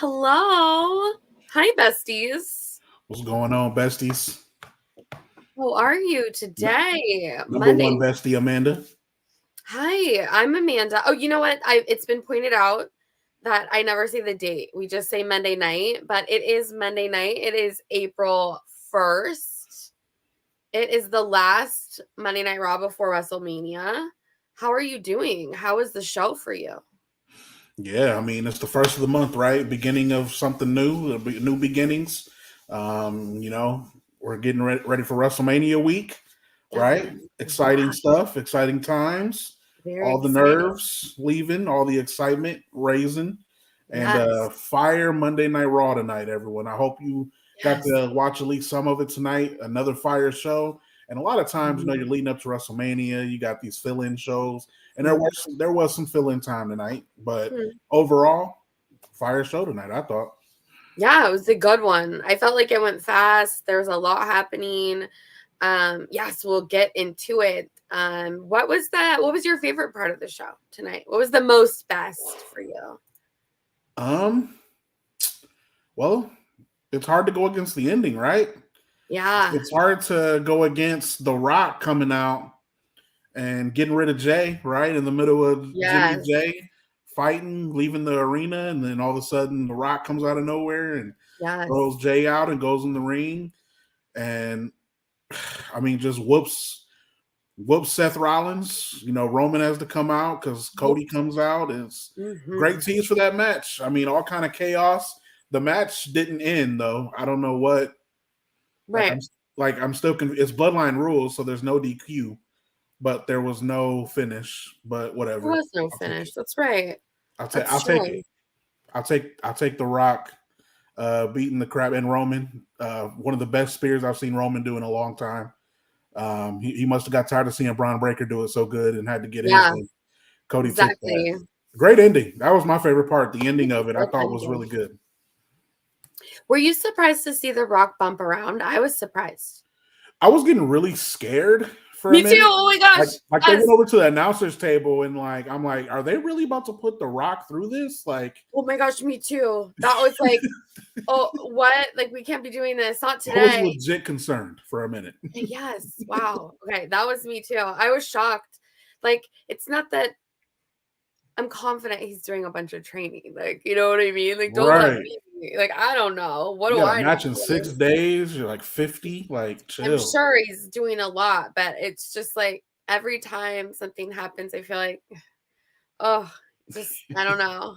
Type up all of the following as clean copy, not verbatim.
Hello. Hi, besties. What's going on, besties? How are you today? Number Monday. one bestie, Amanda. Hi, I'm Amanda. Oh, you know what? It's been pointed out that I never say the date. We just say Monday night, but it is Monday night. It is April 1st. It is the last Monday Night Raw before WrestleMania. How are you doing? How is the show for you? Yeah, I mean, it's the first of the month, right? Beginning of something new, new beginnings. We're getting ready for WrestleMania week, right? Exciting stuff, exciting times. Very All the excited. nerves leaving, all the excitement raising. And Yes. fire Monday Night Raw tonight, everyone. I hope you got to watch at least some of it tonight. Another fire show. And a lot of times, you're leading up to WrestleMania. You got these fill-in shows, and there was some fill-in time tonight. But overall, fire show tonight, I thought. Yeah, it was a good one. I felt like it went fast. There was a lot happening. Yes, we'll get into it. What was your favorite part of the show tonight? What was the most best for you? Well, it's hard to go against the ending, right? Yeah. It's hard to go against The Rock coming out and getting rid of Jay, right? In the middle of Jimmy and Jay fighting, leaving the arena, and then all of a sudden The Rock comes out of nowhere and throws Jay out and goes in the ring. And I mean, just whoops Seth Rollins. Roman has to come out because Cody comes out. It's great tease for that match. I mean, all kind of chaos. The match didn't end though. I don't know what. Right. I'm still. It's Bloodline rules, so there's no DQ, but there was no finish. But whatever. There was no finish. That's right. I'll take it. I'll take The Rock beating the crap and Roman. One of the best spears I've seen Roman do in a long time. He must have got tired of seeing Braun Breaker do it so good and had to get his one. Cody took that. Great ending. That was my favorite part. The ending of it I thought was really good. Were you surprised to see The Rock bump around? I was surprised. I was getting really scared for Me a minute. too. Oh my gosh. Like they went over to the announcer's table and I'm like, are they really about to put The Rock through this? Like, oh my gosh, me too. That was like, oh, what? Like, we can't be doing this. Not today. I was legit concerned for a minute. Yes. Wow. Okay. That was me too. I was shocked. Like, it's not that I'm confident he's doing a bunch of training. Like, you know what I mean? Like, don't let me. Like, I don't know. What do I know? Match in 6 days. You're like 50. Like, chill. I'm sure he's doing a lot, but it's just like every time something happens, I feel like, oh, just I don't know.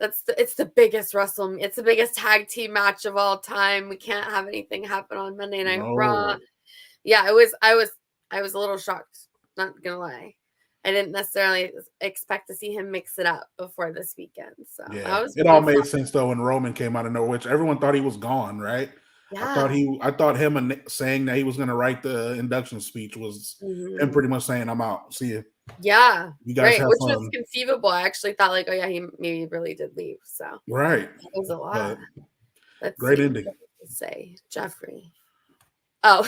It's the biggest it's the biggest tag team match of all time. We can't have anything happen on Monday Night Raw. Yeah, I was a little shocked, not gonna lie. I didn't necessarily expect to see him mix it up before this weekend. So yeah, it all made sense though when Roman came out of nowhere, which everyone thought he was gone, right? Yeah. I thought him saying that he was going to write the induction speech was him pretty much saying, "I'm out. See you." Yeah, you guys have which fun. was conceivable. I actually thought like, oh yeah, he maybe really did leave. So right, that was a lot. Let's great see. ending. Say Jeffrey. Oh,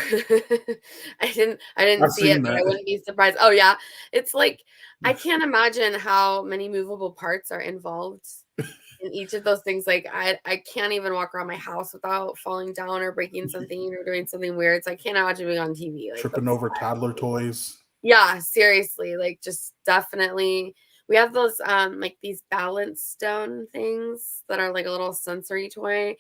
I didn't see it, but I wouldn't be surprised. Oh yeah, it's like I can't imagine how many movable parts are involved in each of those things. Like I can't even walk around my house without falling down or breaking something or doing something weird. So I can't imagine being on TV. Like, tripping over toddler toys. Yeah, seriously. Like, just definitely. We have those like these balance stone things that are like a little sensory toy,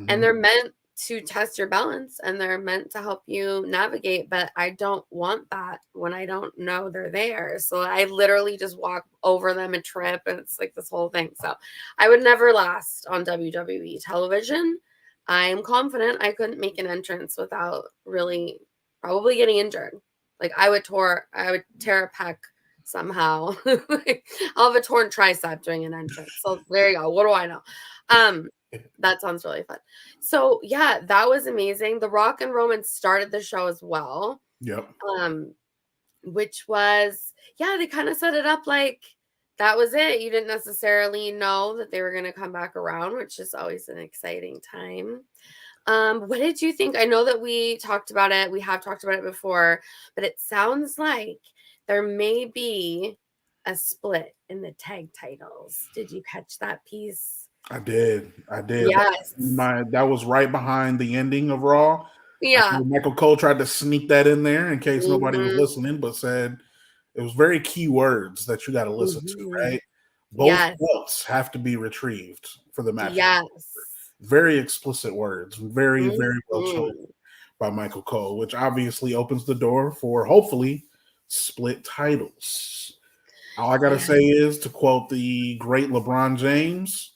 and they're meant to test your balance and they're meant to help you navigate, but I don't want that when I don't know they're there. So I literally just walk over them and trip, and it's like this whole thing. So I would never last on WWE television. I am confident I couldn't make an entrance without really probably getting injured. Like I would tear a pec somehow. I'll have a torn tricep during an entrance. So there you go. What do I know? That sounds really fun. So yeah, that was amazing. The Rock and Roman started the show as well. Yep. Which was, yeah, they kind of set it up like that was it. You didn't necessarily know that they were going to come back around, which is always an exciting time. What did you think? I know that we talked about it. We have talked about it before, but it sounds like there may be a split in the tag titles. Did you catch that piece? I did. Yes. That was right behind the ending of Raw. Yeah. Michael Cole tried to sneak that in there in case nobody was Mm-hmm. listening, but said it was very key words that you got to listen to, right? Both Yes. belts have to be retrieved for the match. Yes. Very explicit words, very, very well chosen Mm-hmm. by Michael Cole, which obviously opens the door for hopefully split titles. All I got to say is, to quote the great LeBron James,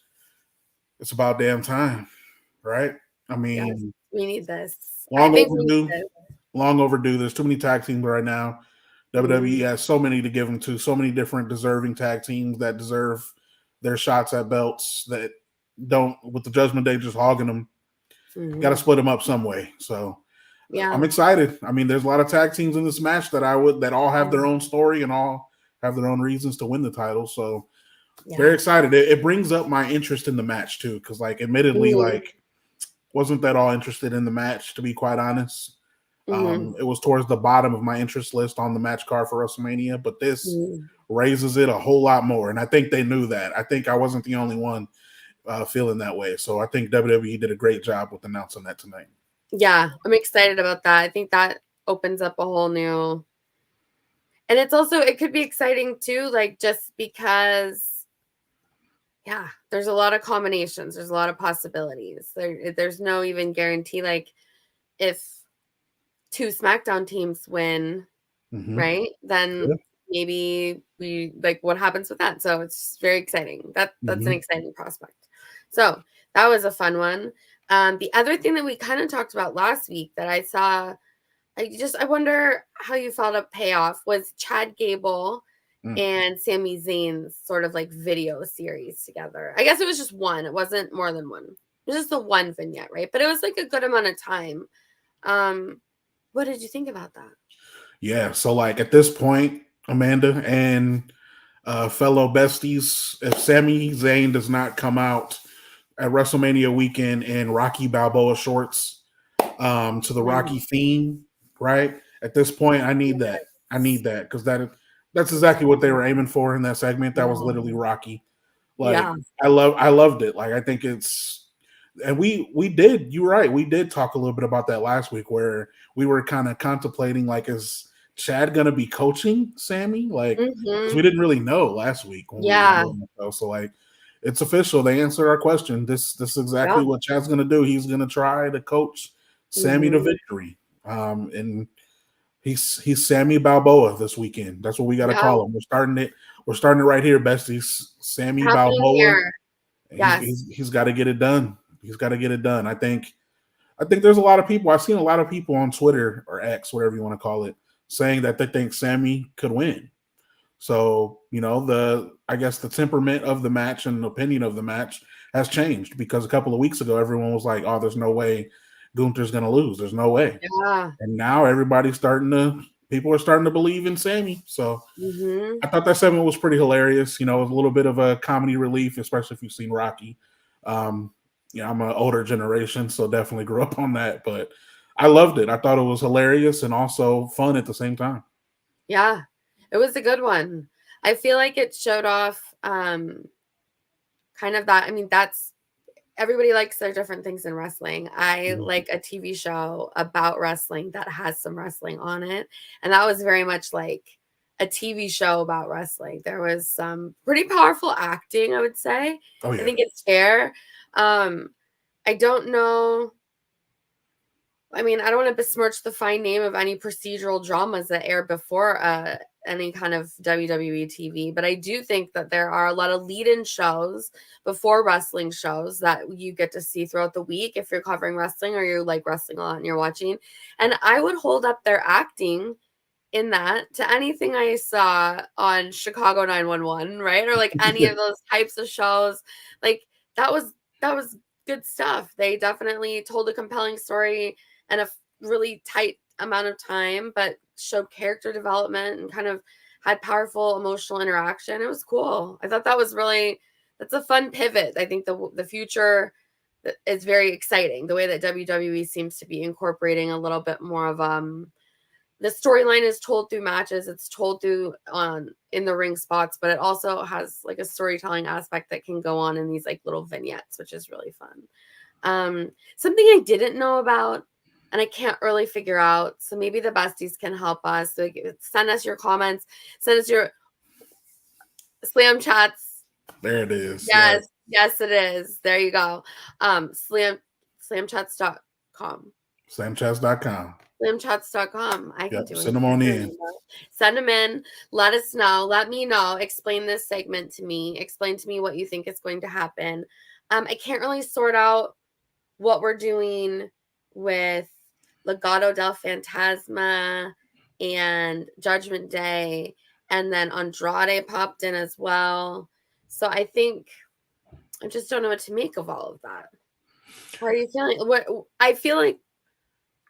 it's about damn time, right? I mean, Yes, we need this. I long think we need overdue. this. Long overdue. There's too many tag teams right now. WWE has so many to give them to, so many different deserving tag teams that deserve their shots at belts that don't, with the Judgment Day just hogging them. Got to split them up some way. So I'm excited. I mean, there's a lot of tag teams in this match that all have their own story and all have their own reasons to win the title. So very excited. It brings up my interest in the match too, because like, admittedly, like, wasn't that all interested in the match, to be quite honest. It was towards the bottom of my interest list on the match card for WrestleMania, but this raises it a whole lot more. And I think they knew that. I think I wasn't the only one feeling that way. So I think WWE did a great job with announcing that tonight. Yeah, I'm excited about that. I think that opens up a whole new, and it's also, it could be exciting too, like, just because, there's a lot of combinations, there's a lot of possibilities. There's no even guarantee, like, if 2 SmackDown teams win, right? Then maybe we, like, what happens with that? So it's very exciting. That's an exciting prospect. So that was a fun one. The other thing that we kind of talked about last week that I saw, I wonder how you felt a payoff, was Chad Gable and Sami Zayn's sort of like video series together. I guess it was just one. It wasn't more than one. It was just the one vignette, right? But it was like a good amount of time. What did you think about that? Yeah, so like at this point, Amanda and fellow besties, if Sami Zayn does not come out at WrestleMania weekend in Rocky Balboa shorts to the Rocky theme, right? At this point, I need that. I need that because that's exactly what they were aiming for in that segment. That was literally Rocky. Like, I loved it. Like, I think it's, and we did, you're right, we did talk a little bit about that last week where we were kind of contemplating, like, is Chad gonna be coaching Sami? Like, because we didn't really know last week when we were doing the show. So like, it's official. They answered our question. This is exactly what Chad's gonna do. He's gonna try to coach Sami to victory. And he's Sami Balboa this weekend. That's what we gotta call him. We're starting it right here, besties. Sami Balboa. He's got to get it done. He's got to get it done. I think there's a lot of people. I've seen a lot of people on Twitter or X, whatever you want to call it, saying that they think Sami could win. So, you know, I guess the temperament of the match and the opinion of the match has changed, because a couple of weeks ago, everyone was like, oh, there's no way Gunther's going to lose. There's no way. And now people are starting to believe in Sami. So I thought that segment was pretty hilarious. You know, it was a little bit of a comedy relief, especially if you've seen Rocky. I'm an older generation, so definitely grew up on that. But I loved it. I thought it was hilarious and also fun at the same time. Yeah, it was a good one. I feel like it showed off kind of that. I mean, everybody likes their different things in wrestling. I like a TV show about wrestling that has some wrestling on it. And that was very much like a TV show about wrestling. There was some pretty powerful acting, I would say. Oh, yeah. I think it's fair. I don't know. I mean, I don't want to besmirch the fine name of any procedural dramas that aired before any kind of WWE TV, but I do think that there are a lot of lead-in shows before wrestling shows that you get to see throughout the week if you're covering wrestling or you like wrestling a lot and you're watching. And I would hold up their acting in that to anything I saw on Chicago 911, right? Or like any of those types of shows. Like that was good stuff. They definitely told a compelling story in a really tight amount of time, but showed character development and kind of had powerful emotional interaction. It was cool. I thought that's a fun pivot. I think the future is very exciting. The way that WWE seems to be incorporating a little bit more of the storyline is told through matches. It's told through in the ring spots, but it also has like a storytelling aspect that can go on in these like little vignettes, which is really fun. Something I didn't know about and I can't really figure out, so maybe the besties can help us. So send us your comments, send us your slam chats. There it is. Yes, yes, it is. There you go. Slamchats.com. Slamchats.com. Slamchats.com. I can do it. Send them on in. Send them in. Let us know. Let me know. Explain this segment to me. Explain to me what you think is going to happen. I can't really sort out what we're doing with Legado del Fantasma and Judgment Day. And then Andrade popped in as well. So I think I just don't know what to make of all of that. How are you feeling? I feel like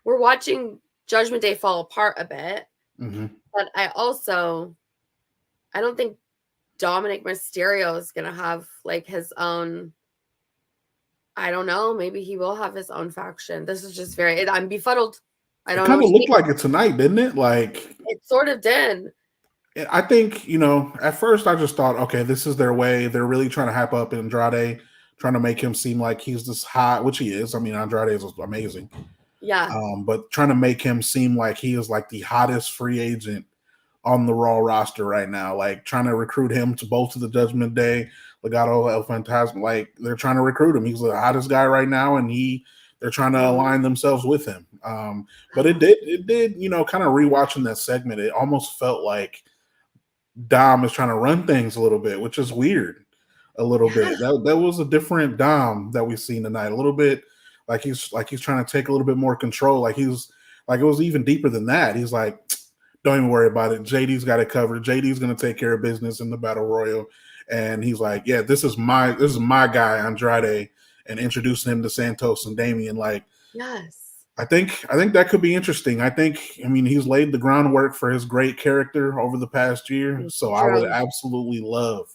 we're watching Judgment Day fall apart a bit. But I don't think Dominic Mysterio is going to have like his own, I don't know, maybe he will have his own faction. This is just I'm befuddled. I don't know. It kind of looked like it tonight, didn't it? Like it sort of did. I think, at first I just thought, okay, this is their way. They're really trying to hype up Andrade, trying to make him seem like he's this hot, which he is. I mean, Andrade is amazing. Yeah. But trying to make him seem like he is like the hottest free agent on the Raw roster right now, like trying to recruit him to both of the Judgment Day, Legado El Fantasma. Like they're trying to recruit him. He's the hottest guy right now, and they're trying to align themselves with him. But it did, kind of rewatching that segment, it almost felt like Dom is trying to run things a little bit, which is weird. A little bit. That was a different Dom that we've seen tonight. A little bit like he's trying to take a little bit more control. Like it was even deeper than that. He's like, don't even worry about it. JD's got it covered. JD's going to take care of business in the Battle Royal. And he's like, yeah, this is my guy, Andrade, and introducing him to Santos and Damian. Like, yes. I think that could be interesting. I mean, he's laid the groundwork for his great character over the past year. So I would absolutely love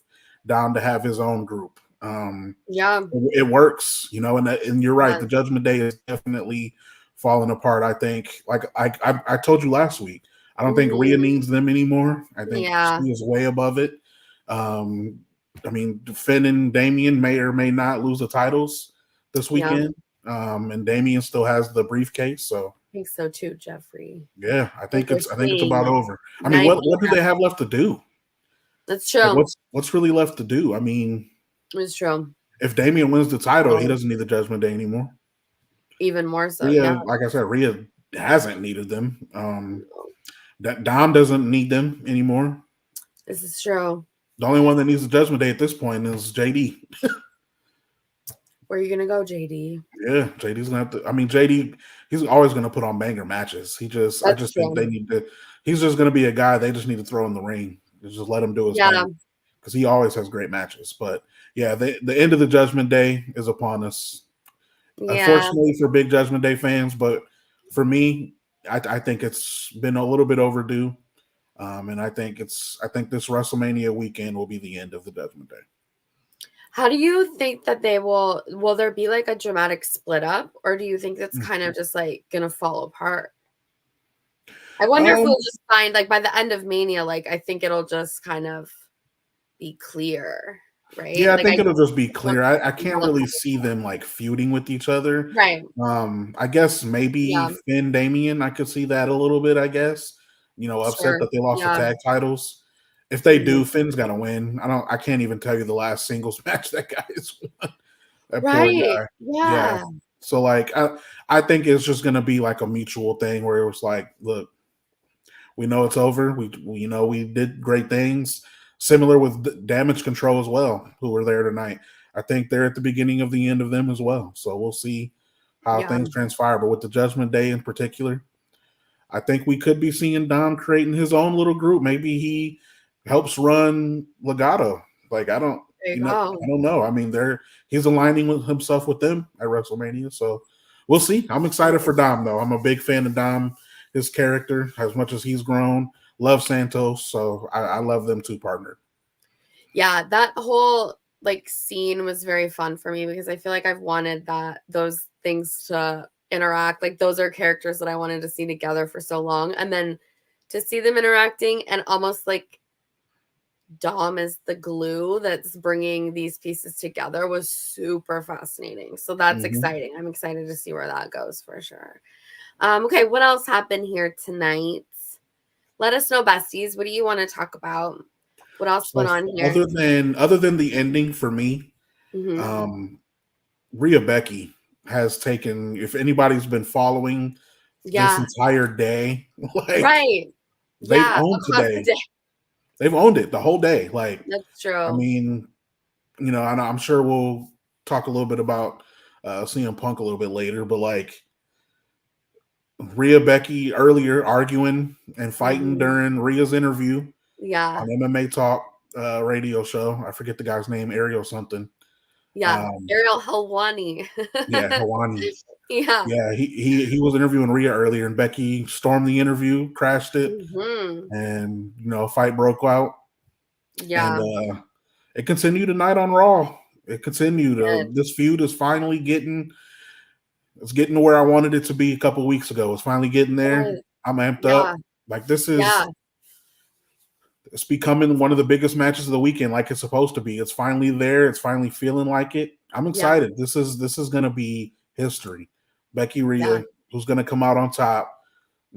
Dom to have his own group. It works, and you're right. The Judgment Day is definitely falling apart. I think, like I told you last week, I don't think Rhea needs them anymore. I think she is way above it. I mean, Finn and Damian may or may not lose the titles this weekend. And Damian still has the briefcase, so I think so too, Jeffrey. Yeah, I think it's about over. I mean, what do they have left to do? That's true. Like, what's really left to do? I mean, it's true. If Damian wins the title, he doesn't need the Judgment Day anymore. Even more so. Rhea, like I said, Rhea hasn't needed them. Dom doesn't need them anymore. This is true. The only one that needs the Judgment Day at this point is JD. Where are you gonna go, JD? Yeah, JD's gonna have to. I mean, JD, he's always gonna put on banger matches. I just think they need to. He's just gonna be a guy they just need to throw in the ring. Just let him do his thing, because he always has great matches. But yeah, the end of the Judgment Day is upon us. Unfortunately for big Judgment Day fans, but for me, I think it's been a little bit overdue. And I think this WrestleMania weekend will be the end of the Judgment Day. How do you think that they will there be like a dramatic split up, or do you think it's kind of just like gonna fall apart? I wonder if we'll just find, like, by the end of Mania, like, I think it'll just kind of be clear, right? Yeah, like, I think it'll just be clear. I can't really see them like feuding with each other. Right. I guess maybe Finn Damian, I could see that a little bit, I guess. Upset that they lost the tag titles. If they do, Finn's gotta win. I can't even tell you the last singles match that guy has won. That poor guy. Yeah. So like I think it's just gonna be like a mutual thing where it was like, look, we know it's over. We did great things. Similar with Damage Control as well, who were there tonight. I think they're at the beginning of the end of them as well. So we'll see how things transpire. But with the Judgment Day in particular, I think we could be seeing Dom creating his own little group. Maybe he helps run Legado. Like, I don't know. I mean, he's aligning with himself with them at WrestleMania. So we'll see. I'm excited for Dom, though. I'm a big fan of Dom, his character, as much as he's grown. Love Santos, so I love them two partnered. Yeah, that whole like scene was very fun for me because I feel like I've wanted those things to interact. Like, those are characters that I wanted to see together for so long, and then to see them interacting, and almost like Dom is the glue that's bringing these pieces together was super fascinating. So that's exciting. I'm excited to see where that goes for sure. Okay, what else happened here tonight? Let us know, besties. What do you want to talk about? What else went on here? Other than the ending for me, Rhea Becky has taken, if anybody's been following this entire day, like right. They've owned today. They've owned it the whole day. Like, that's true. I mean, and I'm sure we'll talk a little bit about CM Punk a little bit later, but like Rhea Becky earlier arguing and fighting during Rhea's interview on MMA Talk radio show. I forget the guy's name, Ariel something. Ariel Helwani. Helwani. Yeah, he was interviewing Rhea earlier, and Becky stormed the interview, crashed it, and fight broke out. And it continued tonight on Raw. It continued. This feud is finally getting to where I wanted it to be a couple weeks ago. It's finally getting there. I'm amped up. Like, this is it's becoming one of the biggest matches of the weekend, like it's supposed to be. It's finally there. It's finally feeling like it. I'm excited. This is gonna be history. Becky Rhea, who's gonna come out on top.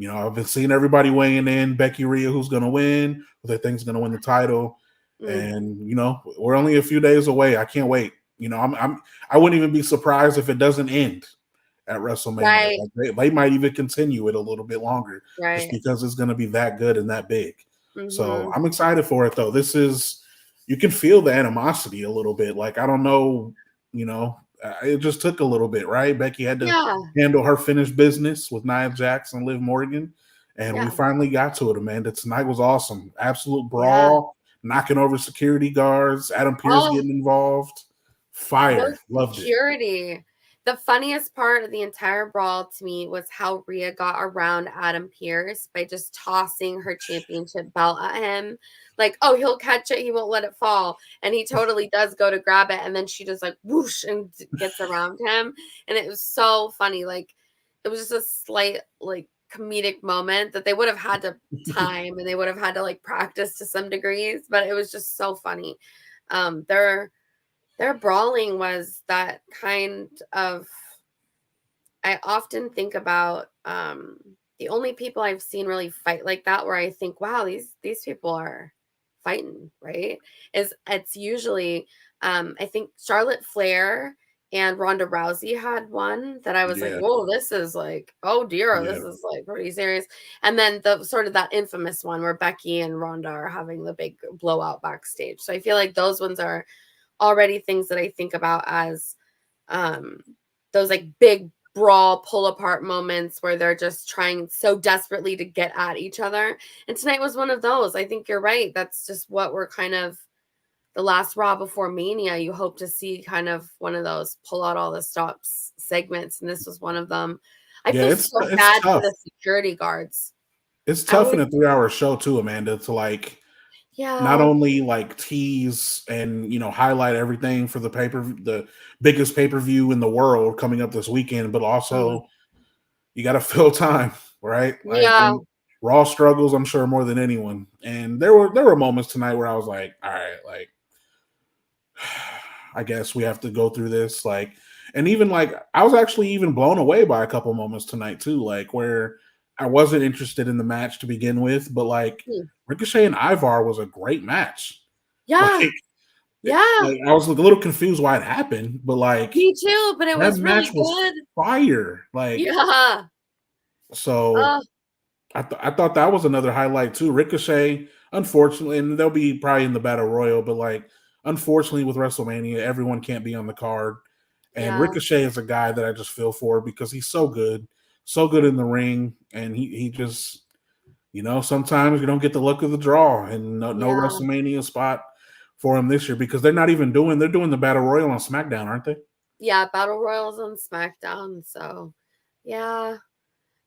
I've been seeing everybody weighing in. Becky Rhea, who's gonna win, who they think is gonna win the title. And we're only a few days away. I can't wait. I wouldn't even be surprised if it doesn't end at WrestleMania. Right. Like, they might even continue it a little bit longer, just because it's going to be that good and that big. So I'm excited for it, though. You can feel the animosity a little bit. Like, I don't know, it just took a little bit, right? Becky had to handle her finished business with Nia Jax and Liv Morgan, and we finally got to it, Amanda. Tonight was awesome. Absolute brawl. Knocking over security guards, Adam Pearce getting involved. Fire. Loved it. The funniest part of the entire brawl to me was how Rhea got around Adam Pearce by just tossing her championship belt at him. Like, oh, he'll catch it. He won't let it fall. And he totally does go to grab it. And then she just like whoosh and gets around him. And it was so funny. Like, it was just a slight like comedic moment that they would have had to time and they would have had to like practice to some degrees, but it was just so funny. Their brawling was that kind of, I often think about the only people I've seen really fight like that where I think, wow, these people are fighting, right? It's usually I think Charlotte Flair and Ronda Rousey had one that I was like, whoa, this is like, oh dear, this is like pretty serious. And then the sort of that infamous one where Becky and Ronda are having the big blowout backstage. So I feel like those ones are already things that I think about as those like big brawl pull apart moments where they're just trying so desperately to get at each other. And tonight was one of those. I think you're right. That's just what we're kind of the last Raw before Mania, you hope to see kind of one of those pull out all the stops segments, and this was one of them. I feel so bad for the security guards. It's tough in a 3-hour show too, Amanda, to like not only like tease and highlight everything for the biggest pay-per-view in the world coming up this weekend, but also you got to fill time, right? Like, Raw struggles, I'm sure, more than anyone. And there were moments tonight where I was like, all right, like, I guess we have to go through this. Like, and even like, I was actually even blown away by a couple moments tonight too, like where I wasn't interested in the match to begin with, but like Ricochet and Ivar was a great match. Like, I was a little confused why it happened, but like me too, but it was really good. Was fire. Like, so I thought that was another highlight too. Ricochet, unfortunately, and they'll be probably in the Battle Royal, but like, unfortunately with WrestleMania, everyone can't be on the card. And Ricochet is a guy that I just feel for because he's so good in the ring, and he just, sometimes you don't get the luck of the draw, and no WrestleMania spot for him this year because they're doing the Battle Royal on SmackDown, aren't they? Yeah, Battle Royals on SmackDown. So, yeah.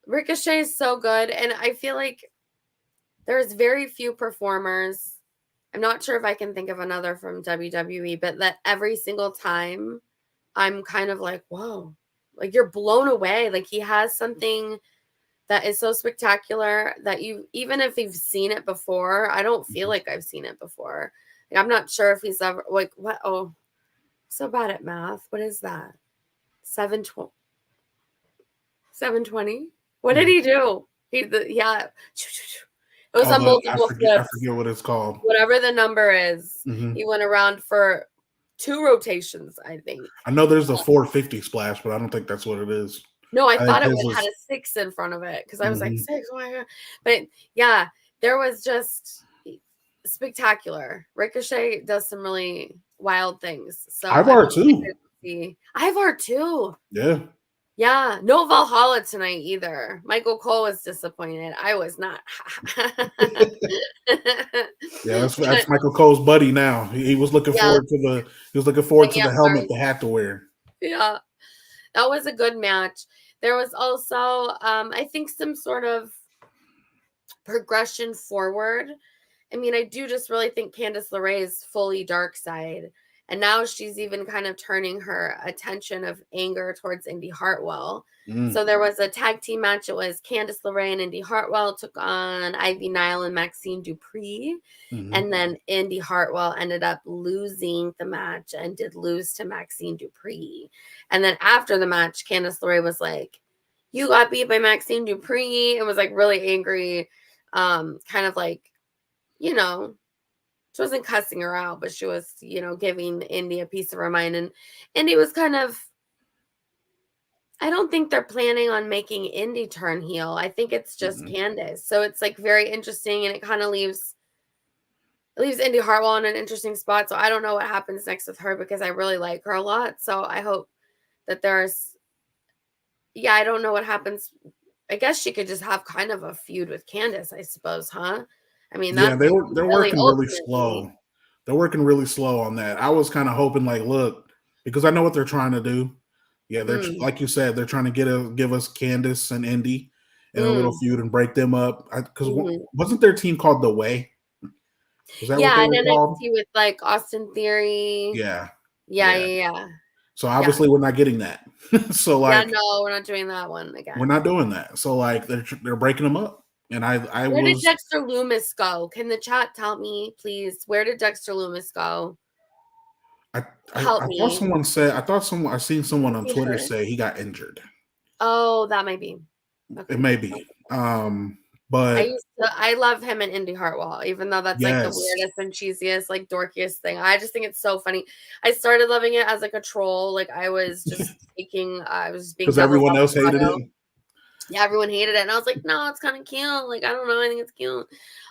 Ricochet is so good, and I feel like there's very few performers. I'm not sure if I can think of another from WWE, but that every single time I'm kind of like, whoa, like you're blown away. Like he has something that is so spectacular that even if you've seen it before, I don't feel like I've seen it before. Like, I'm not sure if he's ever like what. Oh, so bad at math. What is that? 720. What did he do? Yeah. It was on multiple flips. I forget what it's called. Whatever the number is, he went around for 2 rotations, I think. I know there's a 450 splash, but I don't think that's what it is. No, I thought it had a 6 in front of it because I was like 6. Oh my God. But yeah, there was just spectacular. Ricochet does some really wild things. So Ivar too. Ivar too. Yeah. Yeah, no Valhalla tonight either. Michael Cole was disappointed. I was not. Yeah, that's Michael Cole's buddy now. He was looking forward to the helmet they had to wear. Yeah, that was a good match. There was also, I think, some sort of progression forward. I mean, I do just really think Candice LeRae is fully dark side. And now she's even kind of turning her attention of anger towards Indy Hartwell. So there was a tag team match. It was Candice LeRae and Indy Hartwell took on Ivy Nile and Maxine Dupree. And then Indy Hartwell ended up losing the match and did lose to Maxine Dupree. And then after the match, Candice LeRae was like, "You got beat by Maxine Dupree," and was like really angry. Kind of like, you know, she wasn't cussing her out, but she was, you know, giving Indy a piece of her mind. And Indy was kind of, I don't think they're planning on making Indy turn heel. I think it's just Candice. So it's like very interesting, and it kind of leaves Indy Hartwell in an interesting spot. So I don't know what happens next with her because I really like her a lot. So I hope that I don't know what happens. I guess she could just have kind of a feud with Candice, I suppose, huh? I mean, they're working really slow. They're working really slow on that. I was kind of hoping, like, look, because I know what they're trying to do. Yeah, they're like you said, they're trying to give us Candice and Indy in a little feud and break them up. Because wasn't their team called The Way? Was that what they were called? With like Austin Theory. Yeah. So obviously we're not getting that. So like, no, we're not doing that one again. We're not doing that. So like, they're breaking them up. And where did Dexter Loomis go? Can the chat tell me, please? Where did Dexter Loomis go? I thought someone said. I seen someone on Twitter say he got injured. Oh, that might be. Okay. It may be. But I love him and Indy Hartwell, even though that's like the weirdest and cheesiest, like dorkiest thing. I just think it's so funny. I started loving it as like a troll. Like I was just being because everyone else hated it. Yeah, everyone hated it, and I was like, no, it's kind of cute. Like I don't know, I think it's cute.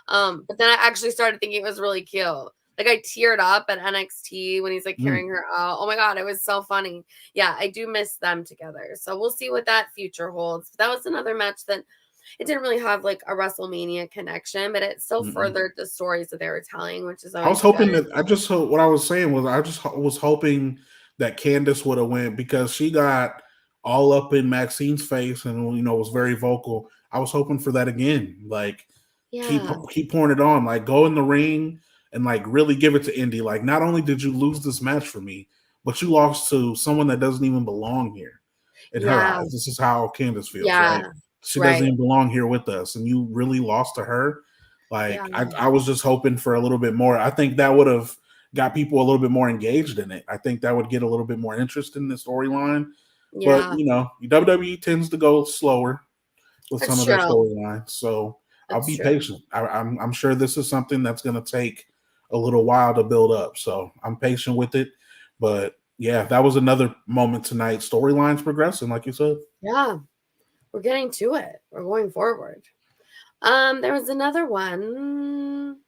But then I actually started thinking it was really cute. Like I teared up at NXT when he's like carrying her out. Oh my God, it was so funny. Yeah, I do miss them together. So we'll see what that future holds. But that was another match that it didn't really have like a WrestleMania connection, but it still furthered the stories that they were telling, which is always I was hoping good. What I was saying was I just was hoping that Candice would have went because she got all up in Maxine's face and, you know, was very vocal. I was hoping for that again. Like, keep pouring it on. Like, go in the ring and, like, really give it to Indy. Like, not only did you lose this match for me, but you lost to someone that doesn't even belong here. In her eyes, this is how Candice feels, right? She doesn't even belong here with us, and you really lost to her. Like, I was just hoping for a little bit more. I think that would have got people a little bit more engaged in it. I think that would get a little bit more interest in the storyline. But, you know, WWE tends to go slower with some of their storylines. So I'll be patient. I'm sure this is something that's going to take a little while to build up. So I'm patient with it. But, yeah, that was another moment tonight. Storylines progressing, like you said. Yeah. We're getting to it. We're going forward. There was another one.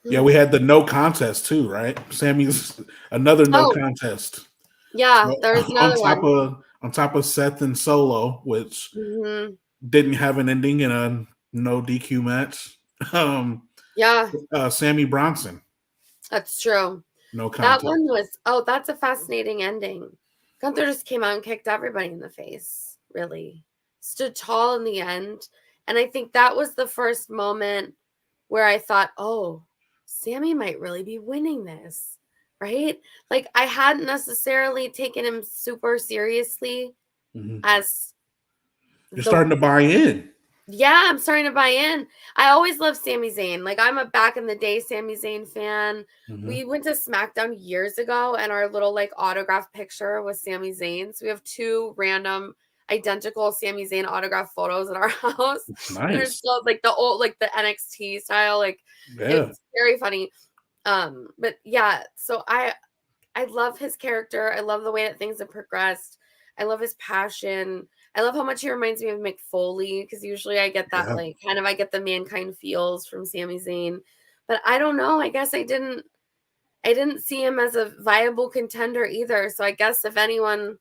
Yeah, we had the no contest too, right? Sammy's another no contest. Yeah, there's another one. On top of Seth and Solo, which didn't have an ending in a no DQ match. Sammy Bronson. That's true. No contest. That one was that's a fascinating ending. Gunther just came out and kicked everybody in the face, really. Stood tall in the end. And I think that was the first moment where I thought, oh, Sammy might really be winning this, right? Like, I hadn't necessarily taken him super seriously as You're starting to buy in. Yeah, I'm starting to buy in. I always loved Sami Zayn. Like, I'm a back in the day Sami Zayn fan. We went to SmackDown years ago, and our little like autograph picture was Sami Zayn. So we have 2 random identical Sami Zayn autograph photos at our house. Nice. And they're still like the old, like the NXT style. Like, it's very funny. But yeah, so I love his character. I love the way that things have progressed. I love his passion. I love how much he reminds me of Mick Foley, because usually I get that like kind of I get the mankind feels from Sami Zayn. But I don't know. I guess I didn't see him as a viable contender either. So I guess if anyone,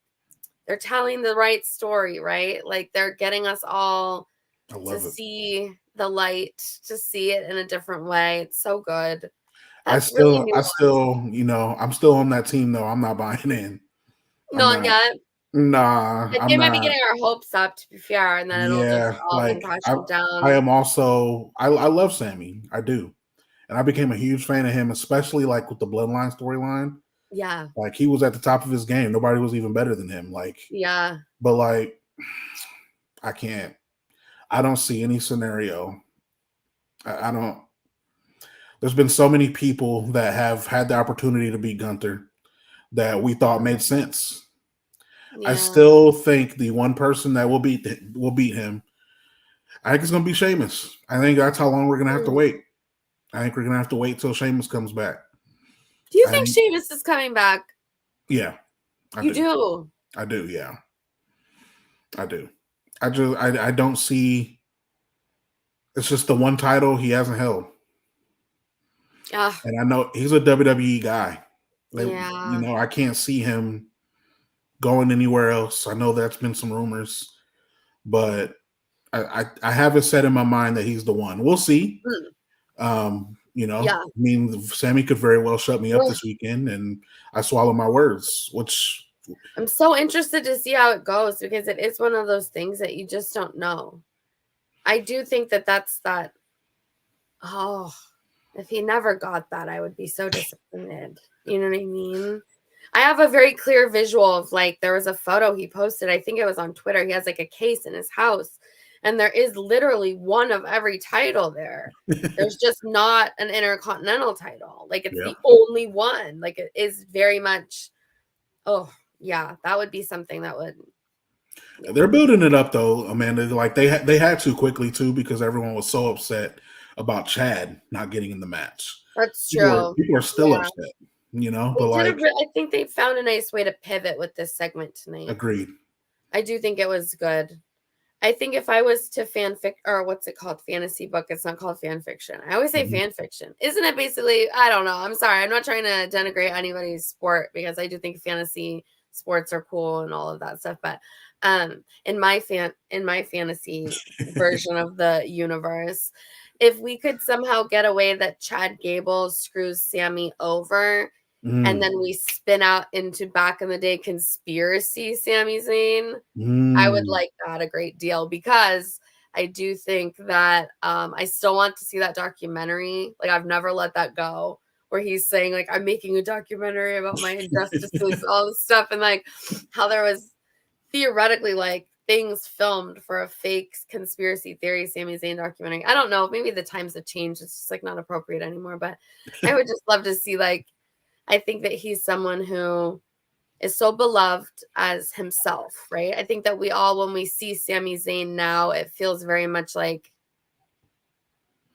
they're telling the right story, right? Like they're getting us all to see the light, to see it in a different way. It's so good. I still, you know, I'm still on that team though. I'm not buying in. Not yet. Nah, they might be getting our hopes up, to be fair, and then it'll just all like come down. I am also, I love Sami, I do, and I became a huge fan of him, especially like with the Bloodline storyline. Yeah, like he was at the top of his game. Nobody was even better than him. Like, yeah, but like, I can't. I don't see any scenario. I don't. There's been so many people that have had the opportunity to beat Gunther that we thought made sense. Yeah. I still think the one person that will beat him, I think it's going to be Sheamus. I think that's how long we're going to have to wait. I think we're going to have to wait till Sheamus comes back. Do you think Sheamus is coming back? Yeah. I do. I do, yeah. I do. I don't see, it's just the one title he hasn't held. And I know he's a WWE guy. Like, you know, I can't see him going anywhere else. I know that's been some rumors, but I have it set in my mind that he's the one. We'll see. You know, I mean, Sami could very well shut me up this weekend, and I swallow my words, which I'm so interested to see how it goes, because it is one of those things that you just don't know. I do think that's that. Oh, if he never got that, I would be so disappointed. You know what I mean? I have a very clear visual of, like, there was a photo he posted. I think it was on Twitter. He has like a case in his house, and there is literally one of every title there. There's just not an Intercontinental title. Like, it's the only one. Like, it is very much. Oh yeah, that would be something that would. They're building it up though, Amanda. Like they had to quickly too, because everyone was so upset about Chad not getting in the match. That's true. People are still upset, you know. But like, I think they found a nice way to pivot with this segment tonight. Agreed. I do think it was good. I think if I was to fanfic, or what's it called, fantasy book, it's not called fan fiction. I always say fan fiction. Isn't it basically? I don't know. I'm sorry. I'm not trying to denigrate anybody's sport, because I do think fantasy sports are cool and all of that stuff. But in my fantasy version of the universe, if we could somehow get away that Chad Gable screws Sami over, and then we spin out into back in the day conspiracy Sami Zayn, I would like that a great deal, because I do think that I still want to see that documentary. Like, I've never let that go, where he's saying, like, I'm making a documentary about my injustices, all this stuff, and like how there was theoretically like things filmed for a fake conspiracy theory Sami Zayn documentary. I don't know, maybe the times have changed. It's just like not appropriate anymore, but I would just love to see, like, I think that he's someone who is so beloved as himself, right? I think that we all, when we see Sami Zayn now, it feels very much like,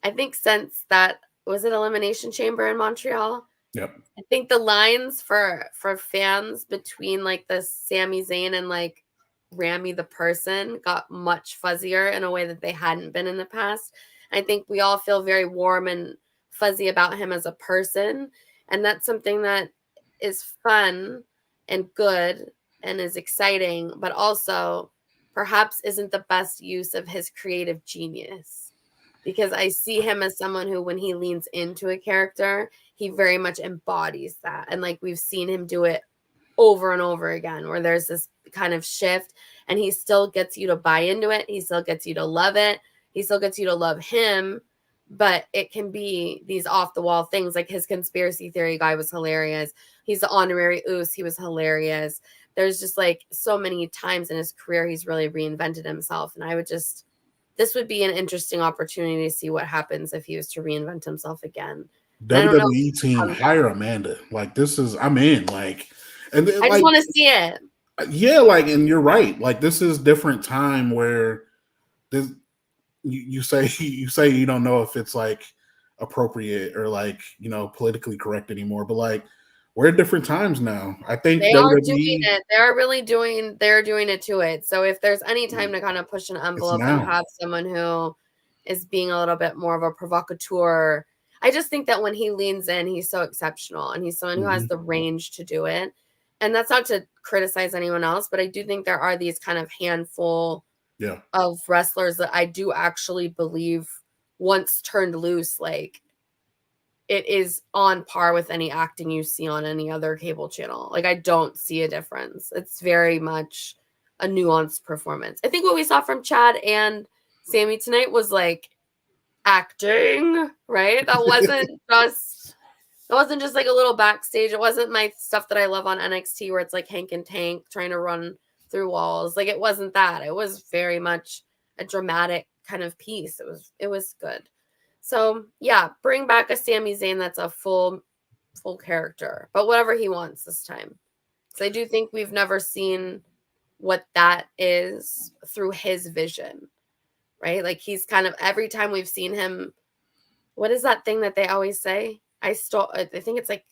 I think since that, was it Elimination Chamber in Montreal? Yep. I think the lines for fans between like the Sami Zayn and like Rami the person got much fuzzier in a way that they hadn't been in the past. I think we all feel very warm and fuzzy about him as a person, and that's something that is fun and good and is exciting, but also perhaps isn't the best use of his creative genius, because I see him as someone who, when he leans into a character, he very much embodies that. And like, we've seen him do it over and over again, where there's this kind of shift, and he still gets you to buy into it. He still gets you to love it. He still gets you to love him, but it can be these off the wall things. Like his conspiracy theory guy was hilarious. He's the honorary Uso. He was hilarious. There's just like so many times in his career he's really reinvented himself, and this would be an interesting opportunity to see what happens if he was to reinvent himself again. WWE team, hire Amanda. Like, I'm in. Like, and I just want to see it. Yeah, like, and you're right. Like, this is different time where this you say you don't know if it's like appropriate or like, politically correct anymore, but like we're at different times now. I think they are doing it. They're doing it to it. So if there's any time to kind of push an envelope and have someone who is being a little bit more of a provocateur, I just think that when he leans in, he's so exceptional, and he's someone who has the range to do it. And that's not to criticize anyone else, but I do think there are these kind of handful of wrestlers that I do actually believe once turned loose, like it is on par with any acting you see on any other cable channel. Like, I don't see a difference. It's very much a nuanced performance. I think what we saw from Chad and Sammy tonight was like acting, right? That wasn't just like a little backstage. It wasn't my stuff that I love on NXT where it's like Hank and Tank trying to run through walls. Like, it wasn't that. It was very much a dramatic kind of piece. It was good. So yeah, bring back a Sami Zayn that's a full character, but whatever he wants this time. So I do think we've never seen what that is through his vision, right? Like, he's kind of, every time we've seen him, what is that thing that they always say? I think it's like,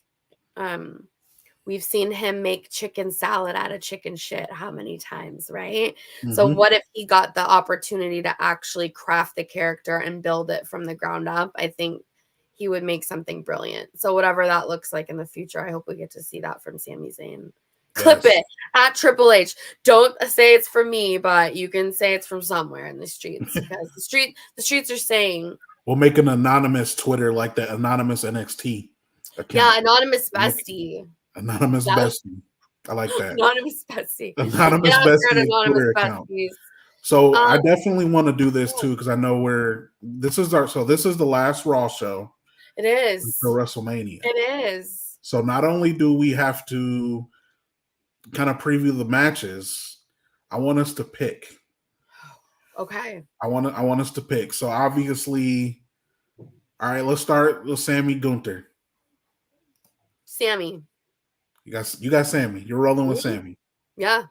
we've seen him make chicken salad out of chicken shit how many times, right? So what if he got the opportunity to actually craft the character and build it from the ground up? I think he would make something brilliant. So whatever that looks like in the future, I hope we get to see that from Sami Zayn. Clip it at Triple H. Don't say it's from me, but you can say it's from somewhere in the streets, because the streets are saying. We'll make an anonymous Twitter like the anonymous NXT account. Yeah, anonymous bestie. Anonymous bestie. I like that. Anonymous bestie. Anonymous bestie Twitter account. So I definitely want to do this too, because I know this is the last Raw show. It is for WrestleMania. It is. So not only do we have to kind of preview the matches, I want us to pick. Okay. I want us to pick. So obviously, all right, let's start with Sammy Gunther. Sammy. You got Sammy. You're rolling with Sammy. Yeah.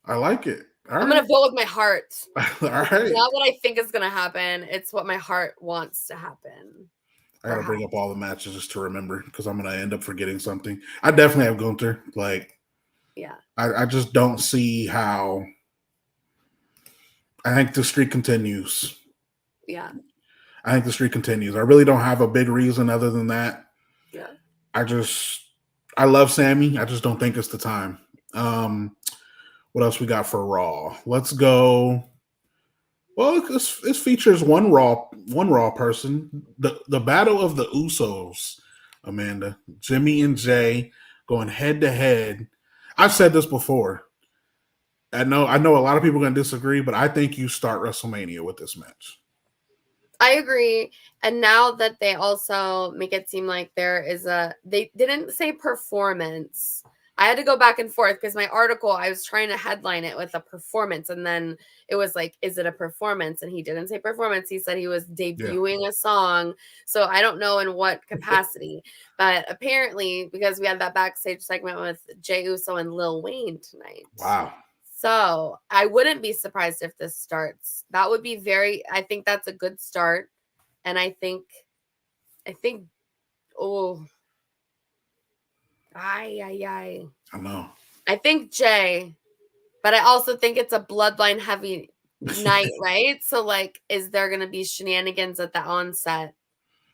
I like it. I'm going to vote with my heart. All right. It's not what I think is going to happen. It's what my heart wants to happen. I got to bring up all the matches just to remember, because I'm going to end up forgetting something. I definitely have Gunther. Like, yeah. I just don't see how. I think the streak continues. Yeah. I think the streak continues. I really don't have a big reason other than that. Yeah. I love Sammy. I just don't think it's the time. What else we got for Raw? Let's go. Well, this features one Raw person. The battle of the Usos, Amanda, Jimmy and Jay going head to head. I've said this before. I know a lot of people are going to disagree, but I think you start WrestleMania with this match. I agree. And now that they also make it seem like they didn't say performance. I had to go back and forth because my article, I was trying to headline it with a performance. And then it was like, is it a performance? And he didn't say performance. He said he was debuting a song. So I don't know in what capacity. But apparently, because we had that backstage segment with Jey Uso and Lil Wayne tonight. Wow. So I wouldn't be surprised if this starts. That would be I think that's a good start. And I think, I know. I think Jay, but I also think it's a bloodline heavy night, right? So like, is there going to be shenanigans at the onset?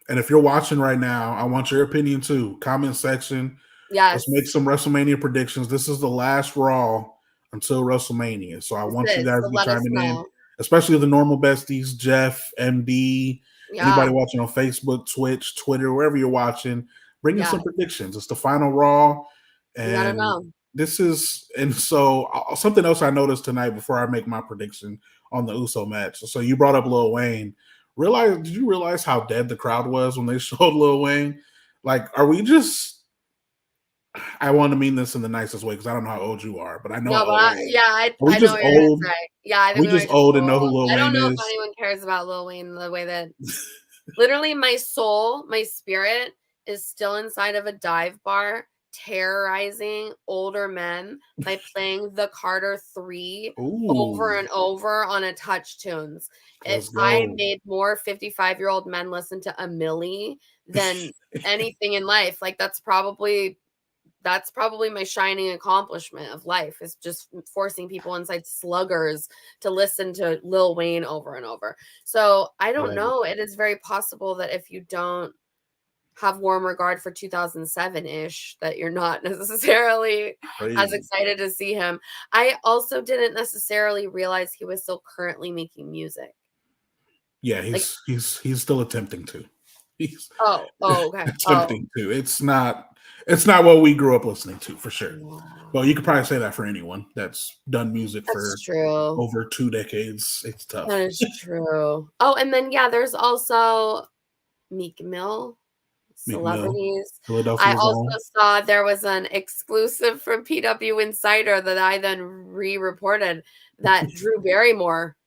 And if you're watching right now, I want your opinion too. Comment section. Yes. Let's make some WrestleMania predictions. This is the last Raw until WrestleMania. So I want you guys to be chiming in, especially the normal besties, Jeff, MD, anybody watching on Facebook, Twitch, Twitter, wherever you're watching, bring in some predictions. It's the final Raw. And I don't know. So something else I noticed tonight before I make my prediction on the Uso match. So you brought up Lil Wayne. Did you realize how dead the crowd was when they showed Lil Wayne? Like, are we just? I want to mean this in the nicest way because I don't know how old you are, but I know No, how but old I am. Are we I know just what you're gonna old? say. Yeah, I think We we just might just old and know who old. Lil I don't Wayne know if is. anyone cares about Lil Wayne the way that literally my soul, my spirit is still inside of a dive bar terrorizing older men by playing the Carter 3 over and over on a touch tunes. I made more 55-year-old men listen to a Millie than anything in life. Like that's probably my shining accomplishment of life, is just forcing people inside sluggers to listen to Lil Wayne over and over. So I don't know. It is very possible that if you don't have warm regard for 2007-ish, that you're not necessarily as excited to see him. I also didn't necessarily realize he was still currently making music. Yeah, he's still attempting to. He's okay. attempting to. It's not what we grew up listening to for sure. Wow. Well, you could probably say that for anyone that's done music That's for true. over 2 decades. It's tough. That is true. Oh, and then there's also Meek Mill celebrities. I also saw there was an exclusive from PW Insider that I then re-reported that Drew Barrymore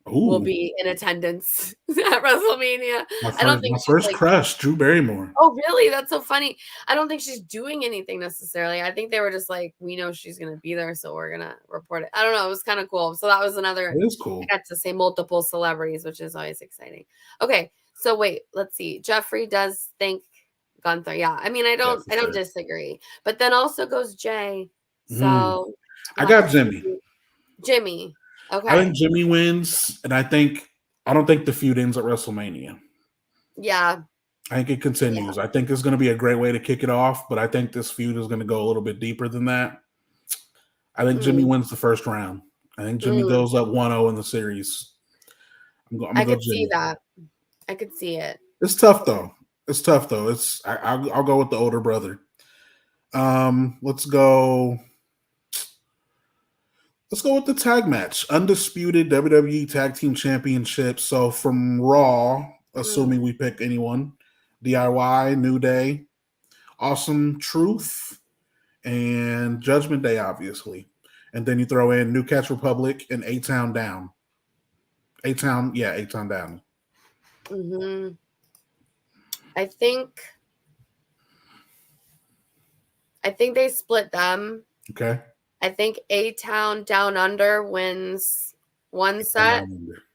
will be in attendance at WrestleMania. I don't think my first crush, Drew Barrymore. Oh, really? That's so funny. I don't think she's doing anything necessarily. I think they were just like, we know she's going to be there, so we're going to report it. I don't know. It was kind of cool. So that was another. It is cool. I got to say multiple celebrities, which is always exciting. Okay. So wait, let's see. Jeffrey does thank Gunther. Yeah. I mean, I don't disagree. But then also goes Jay. So I got Jimmy. Jimmy. Okay. I think Jimmy wins, and I don't think the feud ends at WrestleMania. Yeah. I think it continues. Yeah. I think it's going to be a great way to kick it off, but I think this feud is going to go a little bit deeper than that. I think Jimmy wins the first round. I think Jimmy goes up 1-0 in the series. I could see that. I could see it. It's tough though. I'll go with the older brother. Let's go with the tag match. Undisputed WWE Tag Team Championship. So from Raw, assuming we pick anyone, DIY, New Day, Awesome Truth, and Judgment Day, obviously. And then you throw in New Catch Republic and A-Town Down. A-Town Down. Mm-hmm. I think they split them. Okay. I think A-Town Down Under wins one set.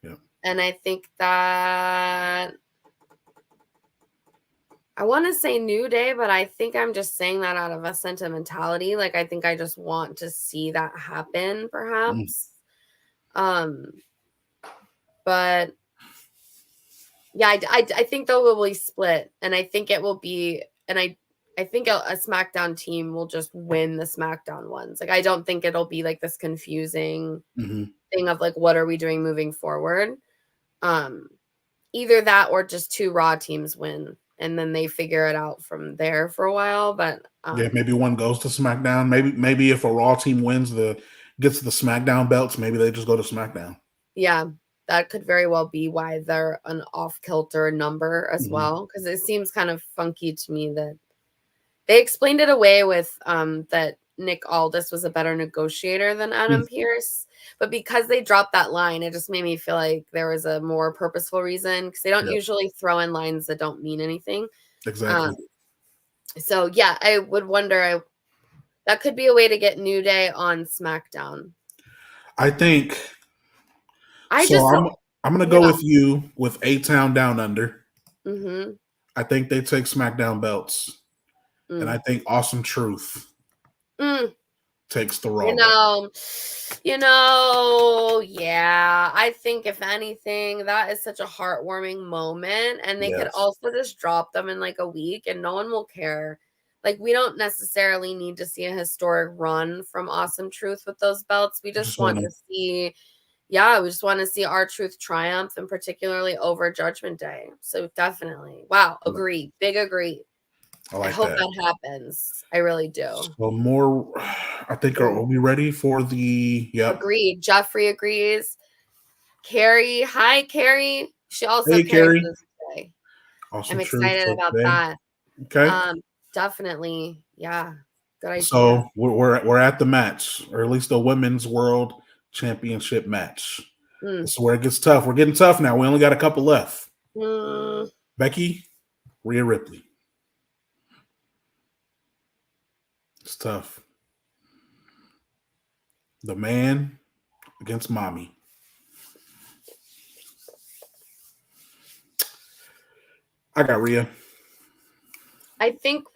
Yeah. And I think that I want to say New Day, but I think I'm just saying that out of a sentimentality. Like, I think I just want to see that happen, perhaps. But yeah, I think they will be split, and I think it will be, and I think a SmackDown team will just win the SmackDown ones. Like, I don't think it'll be like this confusing thing of like, what are we doing moving forward? Either that or just 2 Raw teams win, and then they figure it out from there for a while. But yeah, maybe one goes to SmackDown. Maybe if a Raw team gets the SmackDown belts, maybe they just go to SmackDown. Yeah, that could very well be why they're an off-kilter number as well, because it seems kind of funky to me that they explained it away with that Nick Aldis was a better negotiator than Adam Pearce. But because they dropped that line, it just made me feel like there was a more purposeful reason, because they don't usually throw in lines that don't mean anything. Exactly. So, yeah, I would wonder, that could be a way to get New Day on SmackDown. I think. I'm going to go with you with A-Town Down Under. Mm-hmm. I think they take SmackDown belts. And I think Awesome Truth takes the Raw. Yeah. I think if anything, that is such a heartwarming moment. And they could also just drop them in like a week and no one will care. Like, we don't necessarily need to see a historic run from Awesome Truth with those belts. We just want to see... Yeah, we just want to see R-Truth triumph, and particularly over Judgment Day. So definitely. Wow. Agree. Big agree. I hope that happens. I really do. So I think, are we ready for the... Agreed. Jeffrey agrees. Carrie. Hi, Carrie. She also Hey, carries Carrie. this today. Awesome I'm truth excited about today. that. Okay. Definitely. Yeah. Good idea. So we're at the match, or at least the women's world championship match. This is where it gets tough. We're getting tough now. We only got a couple left. Becky, Rhea Ripley. It's tough. The man against mommy. I got Rhea. I think